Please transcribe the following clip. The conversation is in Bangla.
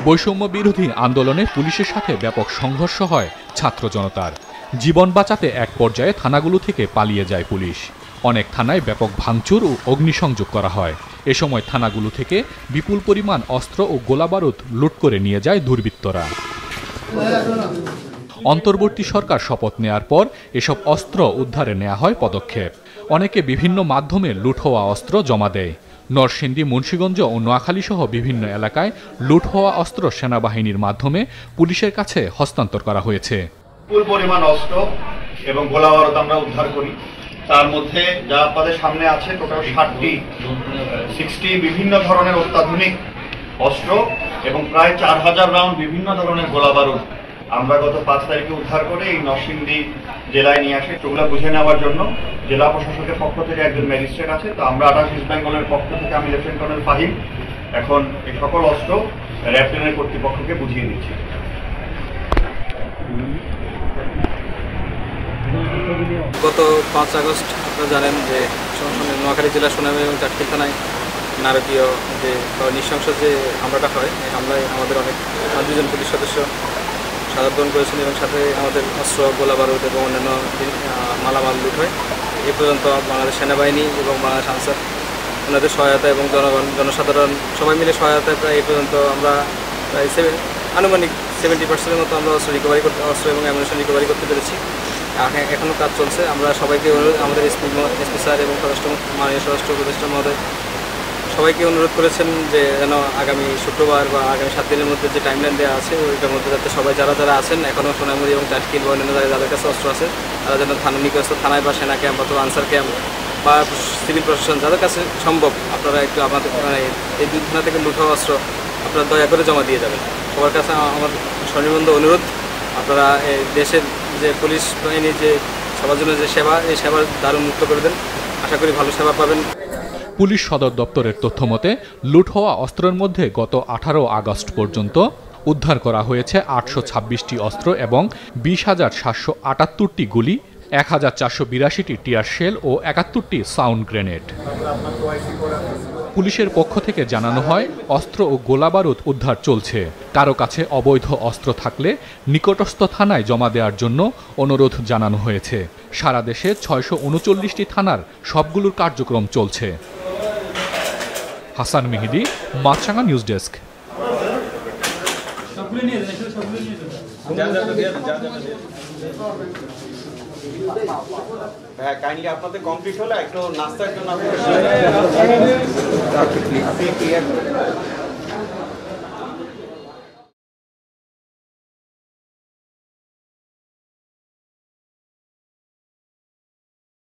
বৈষম্য বিরোধী আন্দোলনে পুলিশের সাথে ব্যাপক সংঘর্ষ হয় ছাত্র জনতার। জীবন বাঁচাতে এক পর্যায়ে থানাগুলো থেকে পালিয়ে যায় পুলিশ। অনেক থানায় ব্যাপক ভাঙচুর ও অগ্নিসংযোগ করা হয়। এ সময় থানাগুলো থেকে বিপুল পরিমাণ অস্ত্র ও গোলাবারুদ লুট করে নিয়ে যায় দুর্বৃত্তরা। অন্তর্বর্তী সরকার শপথ নেয়ার পর এসব অস্ত্র উদ্ধারে নেওয়া হয় পদক্ষেপ। অনেকে বিভিন্ন মাধ্যমে লুট হওয়া অস্ত্র জমা দেয়। নরসিংদী, মুন্সিগঞ্জ ও নোয়াখালী সহ বিভিন্ন এলাকায় লুট হওয়া অস্ত্র সেনাবাহিনীর মাধ্যমে পুলিশের কাছে হস্তান্তর করা হয়েছে। বিপুল পরিমাণ অস্ত্র এবং গোলাবারুদ আমরা উদ্ধার করি। তার মধ্যে যা আপনাদের সামনে আছে টোটাল 60 বিভিন্ন ধরনের অত্যাধুনিক অস্ত্র এবং প্রায় 4000 রাউন্ড বিভিন্ন ধরনের গোলাবারুদ আমরা গত 5 তারিখে উদ্ধার করে এই নরসিংদী জেলায় নিয়ে আসি। সেগুলো বুঝে নেওয়ার জন্য জেলা প্রশাসকের পক্ষ থেকে একজন ম্যাজিস্ট্রেট আছে, তো আমরা আটাশ ইস্ট বেঙ্গলের পক্ষ থেকে আমি লেফটেন্যান্ট কর্নেল ফাহিম এখন এই সকল অস্ত্র র্যাব-10 কর্তৃপক্ষকে বুঝিয়ে দিচ্ছি। গত 5 আগস্ট আপনারা জানেন যে নোয়াখালী জেলার সুনামী এবং চাটখিল থানায় নারকীয় যে নৃশংস যে হামলাটা হয়, এই হামলায় আমাদের অনেক 2জন পুলিশ সদস্য শাহাদাত বরণ করেছেন এবং সাথে আমাদের অস্ত্র, গোলাবারুদ এবং অন্যান্য মালামাল লুট হয়। এ পর্যন্ত বাংলাদেশ সেনাবাহিনী এবং বাংলাদেশ আনসার ওনাদের সহায়তা এবং জনসাধারণ সবাই মিলে সহায়তায় প্রায় এ পর্যন্ত আমরা প্রায় আনুমানিক 70% মতো আমরা অস্ত্র এবং অ্যামুনিশন রিকভারি করতে পেরেছি। এখনও কাজ চলছে। আমরা সবাইকে আমাদের এসপি স্যার এবং মাননীয় স্বরাষ্ট্র উপদেষ্টা মহোদয় সবাইকে অনুরোধ করেছেন যে যেন আগামী শুক্রবার বা আগামী 7 দিনের মধ্যে যে টাইমলাইন দেওয়া আছে ওইটার মধ্যে যাতে সবাই যারা আছেন এখনও সোনামুড়ি এবং চাটখিল বা অন্যান্য জায়গায় যাদের কাছে অস্ত্র আছে তারা যেন নিকটস্থ থানায় বা সেনা ক্যাম্প অথবা আনসার ক্যাম্প বা সিভিল প্রশাসন যাদের কাছে সম্ভব আপনারা একটু আমাদের এই 2 থানা থেকে লুট হওয়া অস্ত্র আপনারা দয়া করে জমা দিয়ে যাবেন। সবার কাছে আমার স্বনির্বন্ধ অনুরোধ, আপনারা এই দেশের যে পুলিশ বাহিনীর যে সবার জন্য যে সেবা, এই সেবার দারুণ মুক্ত করে দেন। আশা করি ভালো সেবা পাবেন। পুলিশ সদর দপ্তরের তথ্যমতে লুট হওয়া অস্ত্রের মধ্যে গত 18 আগস্ট পর্যন্ত উদ্ধার করা হয়েছে 826টি অস্ত্র এবং 20,778টি গুলি, 1,482টি টিয়ার শেল ও 71টি সাউন্ড গ্রেনেড। পুলিশের পক্ষ থেকে জানানো হয় অস্ত্র ও গোলাবারুদ উদ্ধার চলছে। কারো কাছে অবৈধ অস্ত্র থাকলে নিকটস্থ থানায় জমা দেওয়ার জন্য অনুরোধ জানানো হয়েছে। সারা দেশে 639টি থানার সবগুলোর কার্যক্রম চলছে। হাসান মেহেদি, মাছরাঙা নিউজ ডেস্ক। কাইন্ডলি আপনাদের কমপ্লিট হলে একটু নাস্তার জন্য